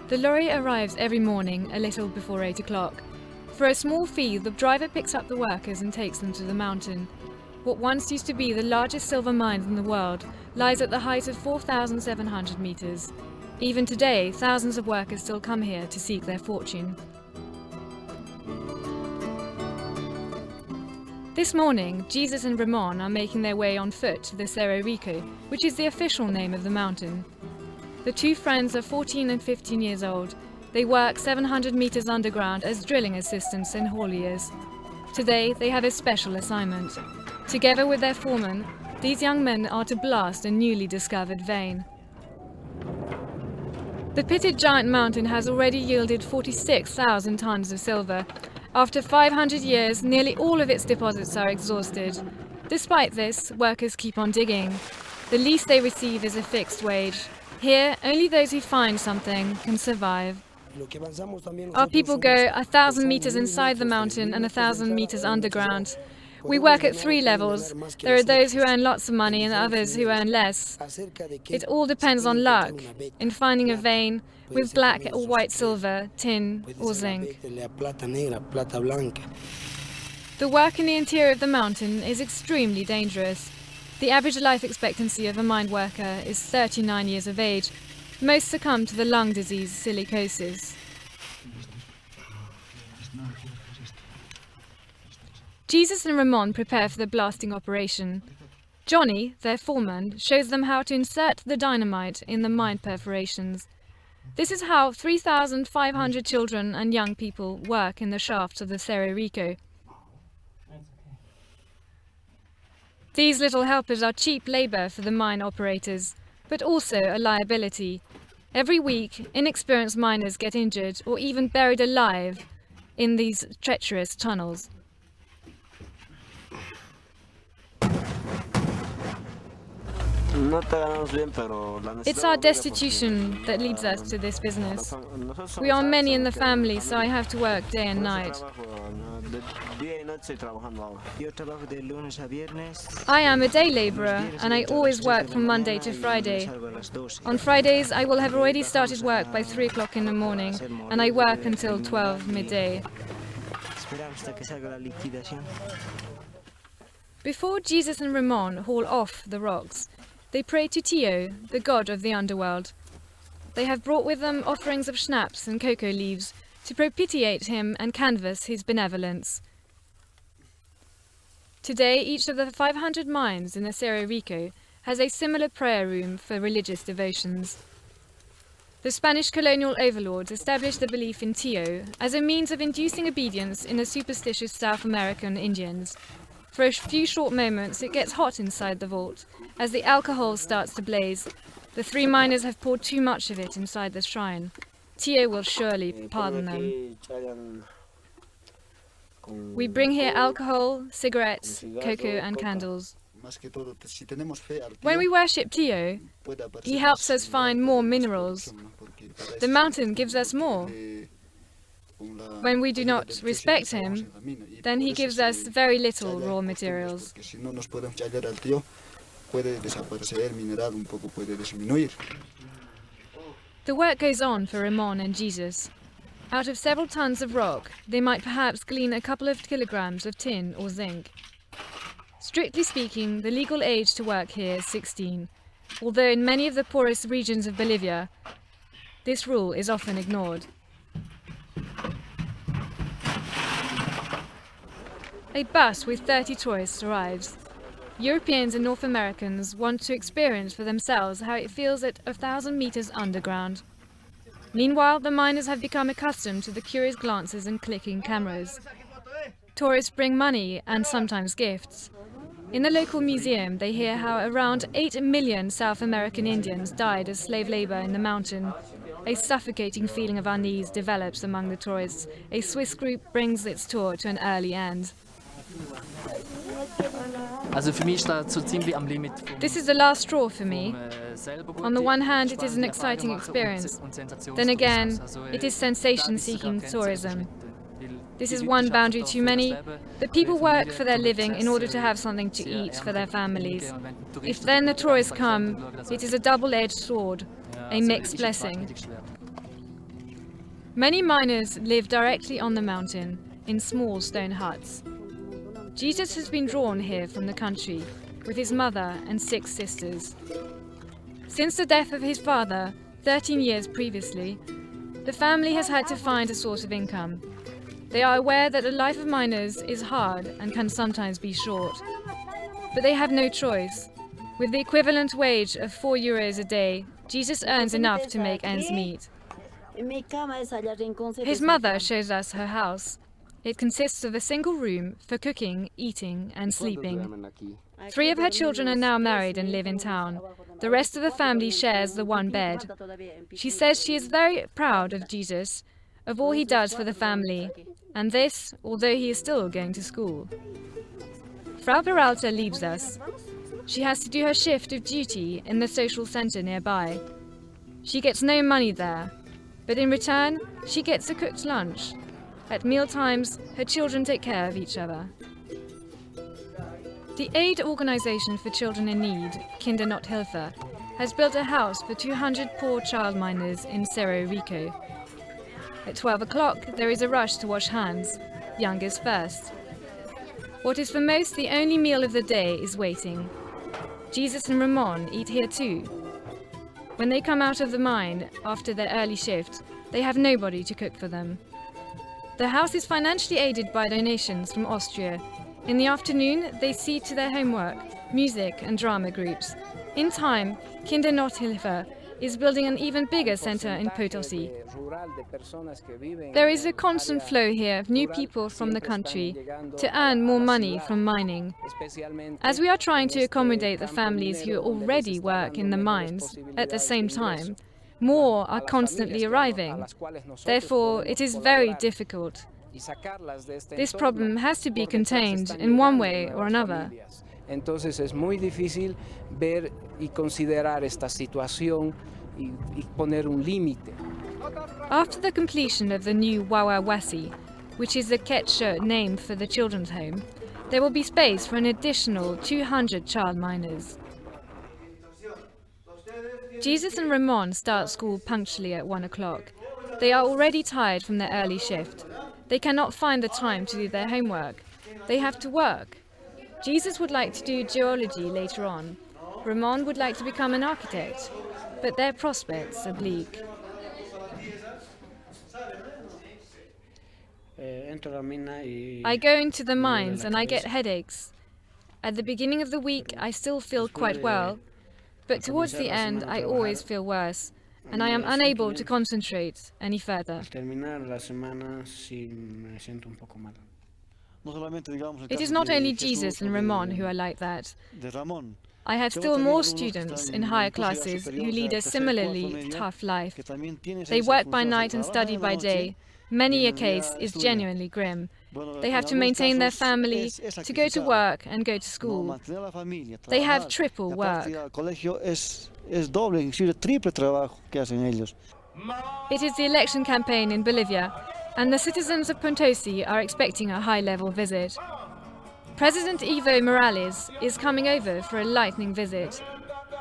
The lorry arrives every morning a little before 8 o'clock. For a small fee, the driver picks up the workers and takes them to the mountain. What once used to be the largest silver mine in the world lies at the height of 4,700 meters. Even today, thousands of workers still come here to seek their fortune. This morning, Jesus and Ramon are making their way on foot to the Cerro Rico, which is the official name of the mountain. The two friends are 14 and 15 years old. They work 700 meters underground as drilling assistants and hauliers. Today, they have a special assignment. Together with their foreman, these young men are to blast a newly discovered vein. The pitted giant mountain has already yielded 46,000 tons of silver. After 500 years, nearly all of its deposits are exhausted. Despite this, workers keep on digging. The least they receive is a fixed wage. Here, only those who find something can survive. Our people go 1,000 meters inside the mountain and 1,000 meters underground. We work at 3 levels. There are those who earn lots of money and others who earn less. It all depends on luck, in finding a vein with black or white silver, tin or zinc. The work in the interior of the mountain is extremely dangerous. The average life expectancy of a mine worker is 39 years of age. Most succumb to the lung disease silicosis. Jesus and Ramon prepare for the blasting operation. Johnny, their foreman, shows them how to insert the dynamite in the mine perforations. This is how 3,500 children and young people work in the shafts of the Cerro Rico. These little helpers are cheap labor for the mine operators, but also a liability. Every week, inexperienced miners get injured or even buried alive in these treacherous tunnels. It's our destitution that leads us to this business. We are many in the family, so I have to work day and night. I am a day laborer, and I always work from Monday to Friday. On Fridays, I will have already started work by 3 o'clock in the morning, and I work until 12 midday. Before Jesus and Ramon haul off the rocks, they pray to Tio, the god of the underworld. They have brought with them offerings of schnapps and cocoa leaves to propitiate him and canvass his benevolence. Today, each of the 500 mines in the Cerro Rico has a similar prayer room for religious devotions. The Spanish colonial overlords established the belief in Tio as a means of inducing obedience in the superstitious South American Indians. For a few short moments, it gets hot inside the vault. As the alcohol starts to blaze, the 3 miners have poured too much of it inside the shrine. Tio will surely pardon them. We bring here alcohol, cigarettes, cocoa and candles. When we worship Tio, he helps us find more minerals. The mountain gives us more. When we do not respect him, then he gives us very little raw materials. The work goes on for Ramon and Jesus. Out of several tons of rock, they might perhaps glean a couple of kilograms of tin or zinc. Strictly speaking, the legal age to work here is 16, although in many of the poorest regions of Bolivia, this rule is often ignored. A bus with 30 tourists arrives. Europeans and North Americans want to experience for themselves how it feels at 1,000 meters underground. Meanwhile, the miners have become accustomed to the curious glances and clicking cameras. Tourists bring money and sometimes gifts. In the local museum, they hear how around 8 million South American Indians died as slave labor in the mountain. A suffocating feeling of unease develops among the tourists. A Swiss group brings its tour to an early end. This is the last straw for me. On the one hand, it is an exciting experience. Then again, it is sensation-seeking tourism. This is one boundary too many. The people work for their living in order to have something to eat for their families. If then the tourists come, it is a double-edged sword, a mixed blessing. Many miners live directly on the mountain, in small stone huts. Jesus has been drawn here from the country, with his mother and 6 sisters. Since the death of his father, 13 years previously, the family has had to find a source of income. They are aware that the life of miners is hard and can sometimes be short. But they have no choice. With the equivalent wage of €4 a day, Jesus earns enough to make ends meet. His mother shows us her house. It consists of a single room for cooking, eating and sleeping. 3 of her children are now married and live in town. The rest of the family shares the one bed. She says she is very proud of Jesus, of all he does for the family, and this, although he is still going to school. Frau Peralta leaves us. She has to do her shift of duty in the social centre nearby. She gets no money there, but in return, she gets a cooked lunch. At mealtimes, her children take care of each other. The aid organisation for children in need, Kinder Not Hilfe, has built a house for 200 poor child miners in Cerro Rico. At 12 o'clock, there is a rush to wash hands, youngest first. What is for most the only meal of the day is waiting. Jesus and Ramon eat here too. When they come out of the mine after their early shift, they have nobody to cook for them. The house is financially aided by donations from Austria. In the afternoon, they see to their homework, music and drama groups. In time, Kinder Not Hilfe is building an even bigger centre in Potosi. There is a constant flow here of new people from the country to earn more money from mining. As we are trying to accommodate the families who already work in the mines at the same time, more are constantly arriving. Therefore, it is very difficult. This problem has to be contained in one way or another. Entonces es muy difícil ver y considerar esta situación y poner un límite. After the completion of the new Wawawasi, which is the Quechua name for the children's home, there will be space for an additional 200 child miners. Jesus and Ramon start school punctually at 1 o'clock. They are already tired from their early shift. They cannot find the time to do their homework. They have to work. Jesus would like to do geology later on. Ramon would like to become an architect, but their prospects are bleak. I go into the mines and I get headaches. At the beginning of the week I still feel quite well, but towards the end I always feel worse, and I am unable to concentrate any further. It is not only Jesus and Ramon who are like that. I have still more students in higher classes who lead a similarly tough life. They work by night and study by day. Many a case is genuinely grim. They have to maintain their family, to go to work and go to school. They have triple work. It is the election campaign in Bolivia, and the citizens of Potosi are expecting a high-level visit. President Evo Morales is coming over for a lightning visit.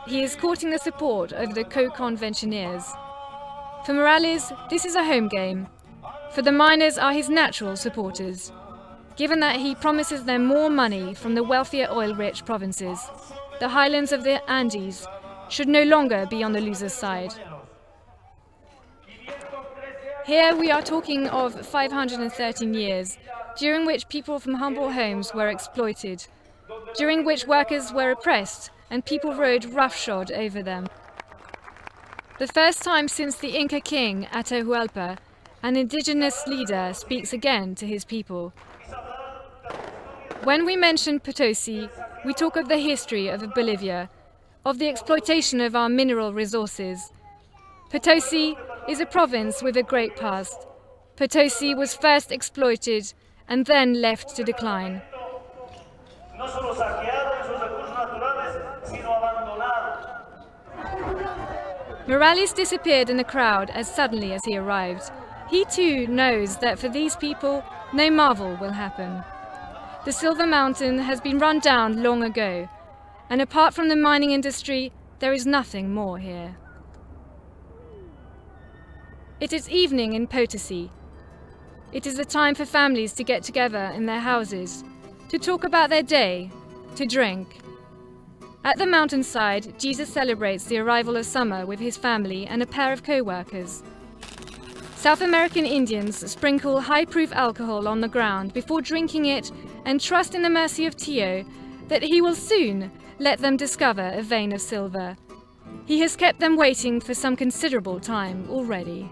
He is courting the support of the co-conventioneers. For Morales, this is a home game. For the miners are his natural supporters, given that he promises them more money from the wealthier oil-rich provinces. The highlands of the Andes should no longer be on the loser's side. Here we are talking of 513 years, during which people from humble homes were exploited, during which workers were oppressed and people rode roughshod over them. The first time since the Inca king Atahualpa, an indigenous leader speaks again to his people. When we mention Potosi, we talk of the history of Bolivia, of the exploitation of our mineral resources. Potosi is a province with a great past. Potosi was first exploited and then left to decline. Morales disappeared in the crowd as suddenly as he arrived. He too knows that for these people, no marvel will happen. The Silver Mountain has been run down long ago, and apart from the mining industry, there is nothing more here. It is evening in Potosi. It is a time for families to get together in their houses, to talk about their day, to drink. At the mountainside, Jesus celebrates the arrival of summer with his family and a pair of co-workers. South American Indians sprinkle high-proof alcohol on the ground before drinking it and trust in the mercy of Tio that he will soon let them discover a vein of silver. He has kept them waiting for some considerable time already.